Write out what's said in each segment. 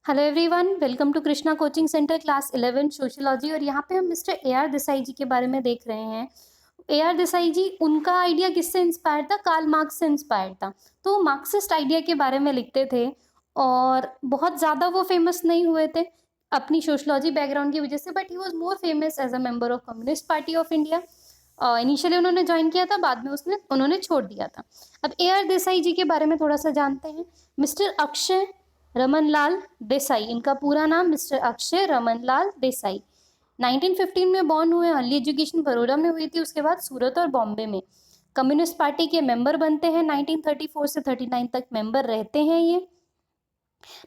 Hello everyone, welcome to Krishna coaching centre class 11 sociology. और यहाँ पे हम मिस्टर ए.आर. देसाई जी के बारे में देख रहे हैं। ए.आर. देसाई जी, उनका आइडिया किससे इंस्पायर था? कार्ल मार्क्स से इंस्पायर था। तो वो मार्क्सिस्ट आइडिया के बारे में लिखते थे और बहुत ज़्यादा वो फेमस नहीं हुए थे अपनी सोशियोलॉजी बैकग्राउंड की वजह से, but he was more famous as a member of Communist Party of India. Initially उन्होंने ज्वाइन किया था, बाद में उन्होंने छोड़ दिया था। अब ए.आर. देसाई जी के बारे में थोड़ा सा जानते हैं। मिस्टर अक्षय रमनलाल देसाई, इनका पूरा नाम मिस्टर अक्षय रमनलाल देसाई। 1915 में बॉर्न हुए। अर्ली एजुकेशन बड़ौदा में हुई थी, उसके बाद सूरत और बॉम्बे में। कम्युनिस्ट पार्टी के मेंबर बनते हैं। 1934 से 39 तक मेंबर रहते हैं ये।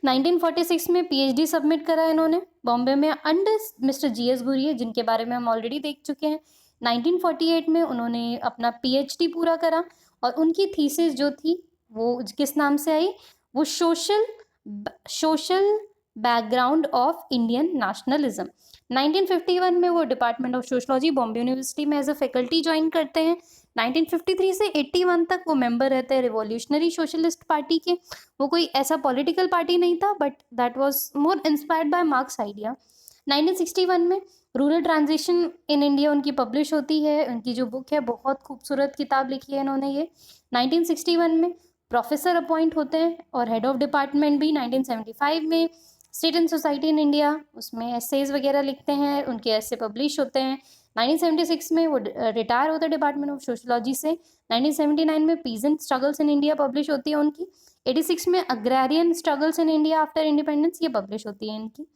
1946 में पीएचडी सबमिट करा इन्होंने बॉम्बे में अंडर मिस्टर जीएस गुरिये, जिनके बारे में हम ऑलरेडी देख चुके हैं। 1948 में उन्होंने अपना पीएचडी पूरा करा और उनकी थीसिस जो थी वो किस नाम से आई? वो social background of Indian nationalism. 1951 में वो department of sociology Bombay university में एज अ फैकल्टी ज्वाइन करते हैं। 1953 से 81 तक वो मेंबर रहते हैं रिवॉल्यूशनरी सोशलिस्ट पार्टी के। वो कोई ऐसा पॉलिटिकल पार्टी नहीं था, but that was more inspired by marks idea. 1961 में रूरल ट्रांजिशन इन इंडिया उनकी पब्लिश होती है। उनकी जो बुक है, बहुत खूबसूरत किताब लिखी है इन्होंने ये। 1961 में प्रोफेसर अपॉइंट होते हैं और हेड ऑफ डिपार्टमेंट भी 1975 में। State and society in India, उसमें एसेज वगैरह लिखते हैं, उनके ऐसे पब्लिश होते हैं। 1976 में वो रिटायर होते हैं डिपार्टमेंट ऑफ सोशलॉजी से। 1979 में peasant struggles in India publish होती है उनकी। 86 में agrarian struggles in India after independence, ये पब्लिश होती है इनकी।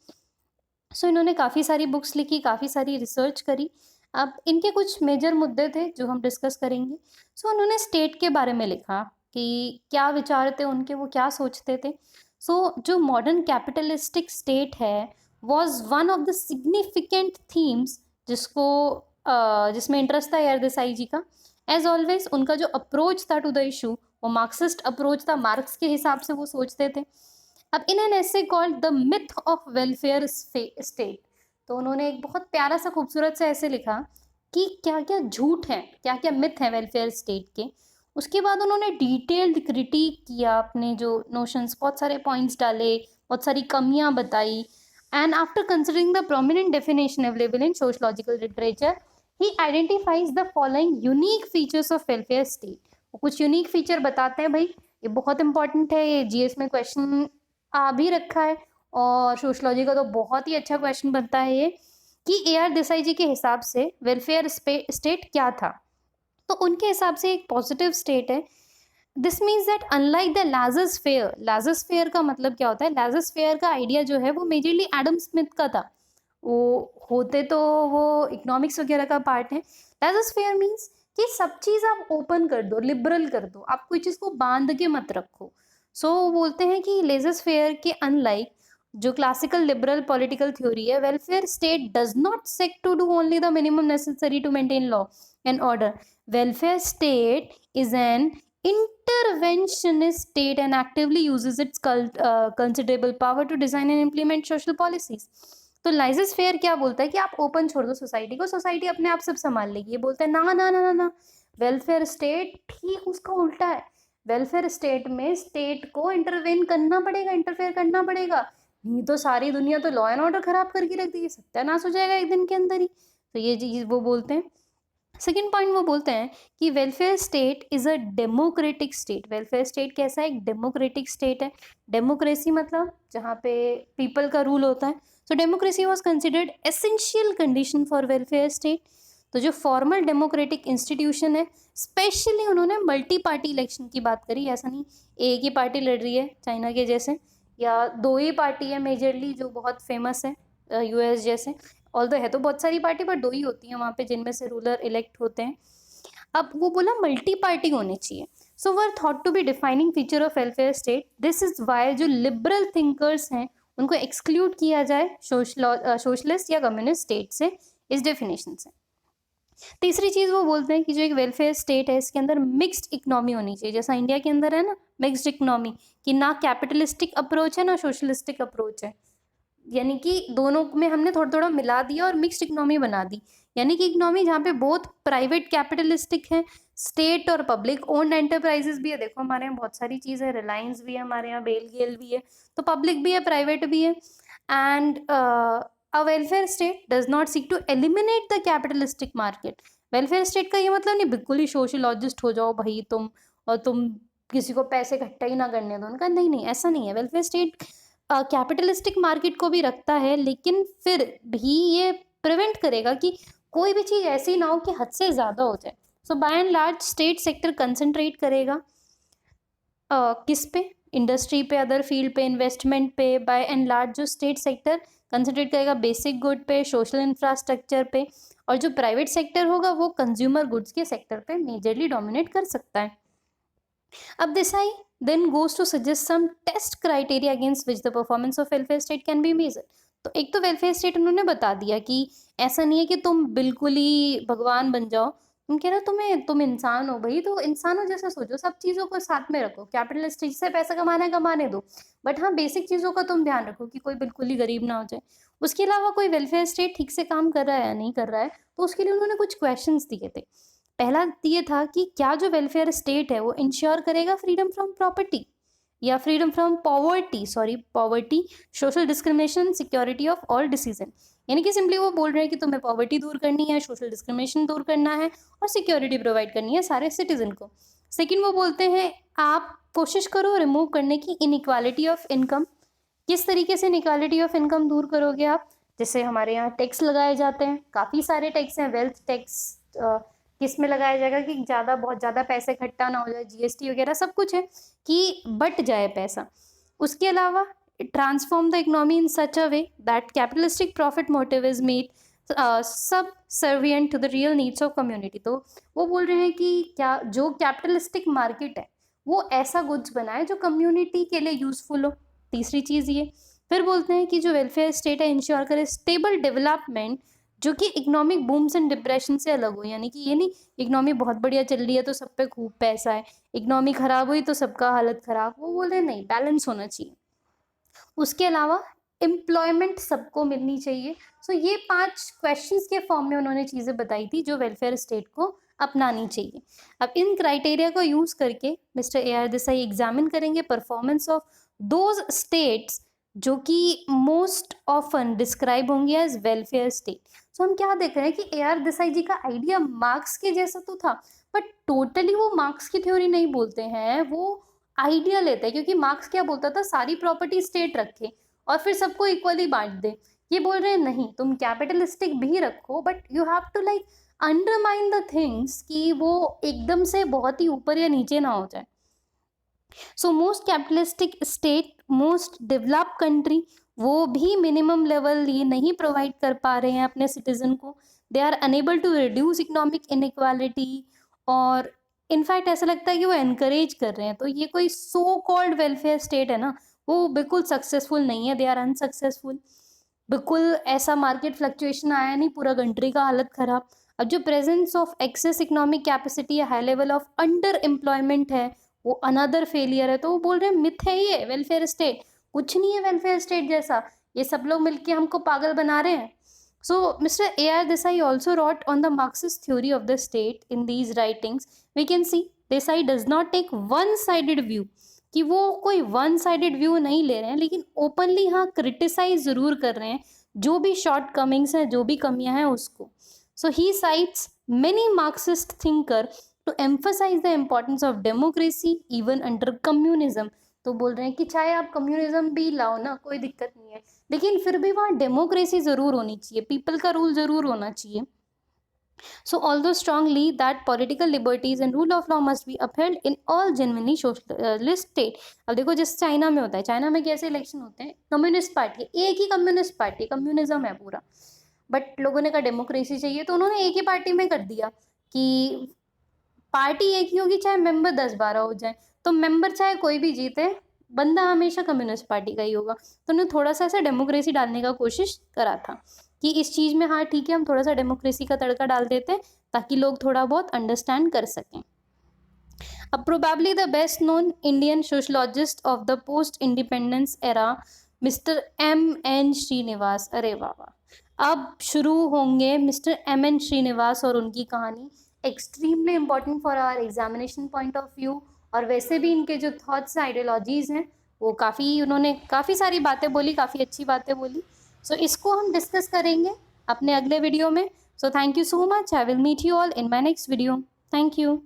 सो इन्होंने काफ़ी सारी बुक्स लिखी, काफ़ी सारी रिसर्च करी। अब इनके कुछ मेजर मुद्दे थे जो हम डिस्कस करेंगे। सो उन्होंने स्टेट के बारे में लिखा कि क्या विचार थे उनके, वो क्या सोचते थे। सो जो मॉडर्न कैपिटलिस्टिक स्टेट है was one of the significant themes जिसमें इंटरेस्ट था ए आर देसाई जी का। एज ऑलवेज उनका जो अप्रोच था टू द इशू वो मार्क्सिस्ट अप्रोच था, मार्क्स के हिसाब से वो सोचते थे। अब इन एन ऐसे called the myth of welfare state, तो उन्होंने एक बहुत प्यारा सा खूबसूरत सा ऐसे लिखा कि क्या क्या झूठ है, क्या क्या मिथ है वेलफेयर स्टेट के। उसके बाद उन्होंने डिटेल्ड क्रिटिक किया, अपने जो नोशंस, बहुत सारे पॉइंट्स डाले, बहुत सारी कमियां बताई। And after considering the prominent definition available in sociological literature, he identifies the following unique features of welfare state. वो कुछ यूनिक फीचर बताते हैं भाई, ये बहुत इंपॉर्टेंट है, ये जीएस में क्वेश्चन आ भी रखा है और सोशलॉजी का तो बहुत ही अच्छा क्वेश्चन बनता है ये, कि ए आर देसाई जी के हिसाब से वेलफेयर स्टेट क्या था। तो उनके हिसाब से एक पॉजिटिव स्टेट है। This means that unlike the laissez faire का मतलब क्या होता है? लाजस फेयर का आइडिया जो है वो मेजरली एडम स्मिथ का था। वो होते तो वो इकोनॉमिक्स वगैरह का पार्ट है। लाजस फेयर मीन्स कि सब चीज़ आप ओपन कर दो, लिबरल कर दो, आप कोई चीज़ को बांध के मत रखो। वो बोलते हैं कि लेजस फेयर के अनलाइक जो क्लासिकल लिबरल पॉलिटिकल थ्योरी है, welfare state does not seek to do only the minimum necessary to maintain law and order. Welfare state is an interventionist state and actively uses its considerable power to design and implement social policies. तो licence fair क्या बोलता है कि आप open छोड़ दो society को, society अपने आप सब संभाल लेगी। ये बोलता है ना ना ना ना ना, वेलफेयर स्टेट ठीक उसका उल्टा है। वेलफेयर स्टेट में स्टेट को इंटरवेन करना पड़ेगा, इंटरफेयर करना पड़ेगा, नहीं तो सारी दुनिया तो लॉ एंड ऑर्डर खराब करके रख देगी, सत्यानाश हो जाएगा एक दिन के अंदर ही। तो ये चीज वो बोलते हैं। सेकेंड पॉइंट वो बोलते हैं कि welfare state is a democratic state. Welfare state कैसा है? एक डेमोक्रेटिक स्टेट है। डेमोक्रेसी मतलब जहाँ पे पीपल का रूल होता है। So democracy was considered essential condition for welfare state. तो जो फॉर्मल डेमोक्रेटिक इंस्टीट्यूशन है, स्पेशली उन्होंने मल्टी पार्टी इलेक्शन की बात करी। ऐसा नहीं एक ही पार्टी लड़ रही है चाइना के जैसे, या दो ही पार्टी है मेजरली जो बहुत फेमस है यूएस जैसे। ऑल्दो है तो बहुत सारी पार्टी, पर दो ही होती हैं वहाँ पे जिनमें से रूलर इलेक्ट होते हैं। अब वो बोला मल्टी पार्टी होनी चाहिए। So were thought to be defining feature of welfare state. This is why जो लिबरल थिंकर्स हैं उनको एक्सक्लूड किया जाए सोशलिस्ट या कम्युनिस्ट स्टेट से, इस डेफिनेशन से। तीसरी चीज वो बोलते हैं कि जो एक वेलफेयर स्टेट है इसके अंदर मिक्स्ड इकोनॉमी होनी चाहिए, जैसा इंडिया के अंदर है ना मिक्स्ड इकोनॉमी, कि ना कैपिटलिस्टिक अप्रोच है ना सोशलिस्टिक अप्रोच है। यानी कि दोनों में हमने थोड़ा थोड़ा मिला दिया और मिक्स्ड इकोनॉमी बना दी, यानी कि इकोनॉमी जहाँ पे बहुत प्राइवेट कैपिटलिस्टिक है, स्टेट और पब्लिक ओन्ड एंटरप्राइजेस भी है। देखो हमारे यहाँ बहुत सारी चीज़ है, रिलायंस भी है हमारे यहाँ, बेल गेल भी है, तो पब्लिक भी है प्राइवेट भी है। And a welfare state does not seek to eliminate the capitalistic market. Welfare state का ये मतलब नहीं बिल्कुल ही सोशलॉजिस्ट हो जाओ भाई तुम, और तुम किसी को पैसे इकट्ठा ही ना करने दो उनका, नहीं नहीं ऐसा नहीं है। वेलफेयर स्टेट कैपिटलिस्टिक मार्केट को भी रखता है, लेकिन फिर भी ये प्रिवेंट करेगा कि कोई भी चीज़ ऐसी ना हो कि हद से ज़्यादा हो जाए। So by and large state sector concentrate करेगा किस पे, इंडस्ट्री पे, अदर फील्ड पे, इन्वेस्टमेंट पे। बाय एंड लार्ज जो स्टेट सेक्टर कंसंट्रेट करेगा बेसिक गुड पे, सोशल इंफ्रास्ट्रक्चर पे, और जो प्राइवेट सेक्टर होगा वो कंज्यूमर गुड्स के सेक्टर पे मेजरली डोमिनेट कर सकता है। अब Desai then goes to suggest some test criteria against which the performance of welfare state can be measured। तो एक तो वेलफेयर स्टेट उन्होंने बता दिया कि ऐसा नहीं है कि तुम बिल्कुल ही भगवान बन जाओ, तुम कह रहे हो तुम इंसान हो भाई, तो इंसानों जैसा सोचो, सब चीज़ों को साथ में रखो, कैपिटलिस्ट से पैसा कमाना है कमाने दो, बट हाँ बेसिक चीज़ों का तुम ध्यान रखो कि कोई बिल्कुल ही गरीब ना हो जाए। उसके अलावा कोई वेलफेयर स्टेट ठीक से काम कर रहा है या नहीं कर रहा है, तो उसके लिए उन्होंने कुछ क्वेश्चंस दिए थे। पहला ये था कि क्या जो वेलफेयर स्टेट है वो इंश्योर करेगा फ्रीडम फ्रॉम प्रॉपर्टी या freedom from poverty, social discrimination, security of all decision. यानी कि सिंपली वो बोल रहे हैं कि तुम्हें पॉवर्टी दूर करनी है, सोशल डिस्क्रिमिनेशन दूर करना है, और सिक्योरिटी प्रोवाइड करनी है सारे सिटीजन को। सेकेंड वो बोलते हैं आप कोशिश करो रिमूव करने की इनइक्वालिटी ऑफ इनकम। किस तरीके से इनइक्वालिटी ऑफ इनकम दूर करोगे आप, जैसे हमारे यहाँ टैक्स लगाए जाते हैं, काफ़ी सारे टैक्स हैं, वेल्थ टैक्स किस में लगाया जाएगा कि ज़्यादा बहुत ज़्यादा पैसे इकट्ठा ना हो जाए, जीएसटी वगैरह सब कुछ है कि बट जाए पैसा। उसके अलावा transform the economy in such a way that capitalistic profit motive is made subservient to the real needs of community. तो वो बोल रहे हैं कि क्या जो कैपिटलिस्टिक मार्केट है वो ऐसा गुड्स बनाए जो कम्युनिटी के लिए यूजफुल हो। तीसरी चीज़ ये। फिर बोलते हैं कि जो वेलफेयर स्टेट है इंश्योर करे स्टेबल डेवलपमेंट जो कि इकोनॉमिक बूम्स एंड डिप्रेशन से अलग हो। यानी कि ये नहीं इकोनॉमी बहुत बढ़िया चल रही है तो सब पे खूब पैसा है, इकोनॉमी खराब हुई तो सबका हालत खराब, वो बोले नहीं, बैलेंस होना चाहिए। उसके अलावा एम्प्लॉयमेंट सबको मिलनी चाहिए। सो ये 5 क्वेश्चंस के फॉर्म में उन्होंने चीज़ें बताई थी जो वेलफेयर स्टेट को अपनानी चाहिए। अब इन क्राइटेरिया को यूज़ करके मिस्टर ए.आर. देसाई एग्जामिन करेंगे परफॉर्मेंस ऑफ दोज स्टेट्स जो कि मोस्ट ऑफन डिस्क्राइब होंगे एज वेलफेयर स्टेट। सो हम क्या देख रहे हैं कि ए.आर. देसाई जी का आइडिया मार्क्स के जैसा तो था, बट टोटली वो मार्क्स की थ्योरी नहीं बोलते हैं, वो आइडिया लेता है। क्योंकि मार्क्स क्या बोलता था, सारी प्रॉपर्टी स्टेट रखे और फिर सबको इक्वली बांट दे। ये बोल रहे हैं नहीं, तुम कैपिटलिस्टिक भी रखो but you have to like undermine the things कि वो एकदम से बहुत ही ऊपर या नीचे ना हो जाए। So most capitalistic state, most developed country, वो भी मिनिमम लेवल ये नहीं प्रोवाइड कर पा रहे हैं अपने सिटीजन को। They are able to reduce economic inequality, और इनफैक्ट ऐसा लगता है कि वो एनकरेज कर रहे हैं। तो ये कोई सो कॉल्ड वेलफेयर स्टेट है ना, वो बिल्कुल सक्सेसफुल नहीं है, दे आर अनसक्सेसफुल। बिल्कुल ऐसा मार्केट फ्लक्चुएशन आया नहीं, पूरा कंट्री का हालत खराब। अब जो presence of excess economic capacity या high level of underemployment है वो अनदर फेलियर है। तो वो बोल रहे हैं मिथ है ये वेलफेयर स्टेट, कुछ नहीं है वेलफेयर स्टेट जैसा, ये सब लोग मिलके हमको पागल बना रहे हैं। So Mr. A.R. Desai also wrote on the Marxist theory of the state. In these writings we can see Desai does not take one-sided view, कि वो कोई वन साइडेड व्यू नहीं ले रहे हैं, लेकिन ओपनली हाँ क्रिटिसाइज जरूर कर रहे हैं जो भी शॉर्ट कमिंग्स हैं, जो भी कमियां हैं उसको। So he cites many Marxist thinker to emphasise the importance of democracy even under communism. तो बोल रहे हैं कि चाहे आप कम्युनिज्म भी लाओ ना, कोई दिक्कत नहीं है, लेकिन फिर भी वहाँ डेमोक्रेसी ज़रूर होनी चाहिए, पीपल का रूल ज़रूर होना चाहिए। So although strongly that political liberties and rule of law must be upheld in all genuinely socialist state। अब देखो जिस चाइना में होता है, चाइना में कैसे इलेक्शन होते हैं, कम्युनिस्ट पार्टी, एक ही कम्युनिस्ट पार्टी, कम्युनिज्म है पूरा, बट लोगों ने कहा डेमोक्रेसी चाहिए तो उन्होंने एक ही पार्टी में कर दिया कि पार्टी एक ही होगी चाहे मेंबर 10-12 हो जाए, तो मेंबर चाहे कोई भी जीते, बंदा हमेशा कम्युनिस्ट पार्टी का ही होगा। तो उन्होंने थोड़ा सा ऐसा डेमोक्रेसी डालने का कोशिश करा था कि इस चीज़ में हाँ ठीक है हम थोड़ा सा डेमोक्रेसी का तड़का डाल देते हैं ताकि लोग थोड़ा बहुत अंडरस्टैंड कर सकें। अब probably the best known Indian sociologist of the post independence era mister M.N. Srinivas. अरे वाह वाह, अब शुरू होंगे मिस्टर M.N. श्रीनिवास और उनकी कहानी। Extremely important for our examination point of view. और वैसे भी इनके जो थॉट्स आइडियोलॉजीज़ हैं वो उन्होंने काफ़ी सारी बातें बोली, काफ़ी अच्छी बातें बोली। सो इसको हम डिस्कस करेंगे अपने अगले वीडियो में। So thank you so much. I will meet you all in my next video. Thank you.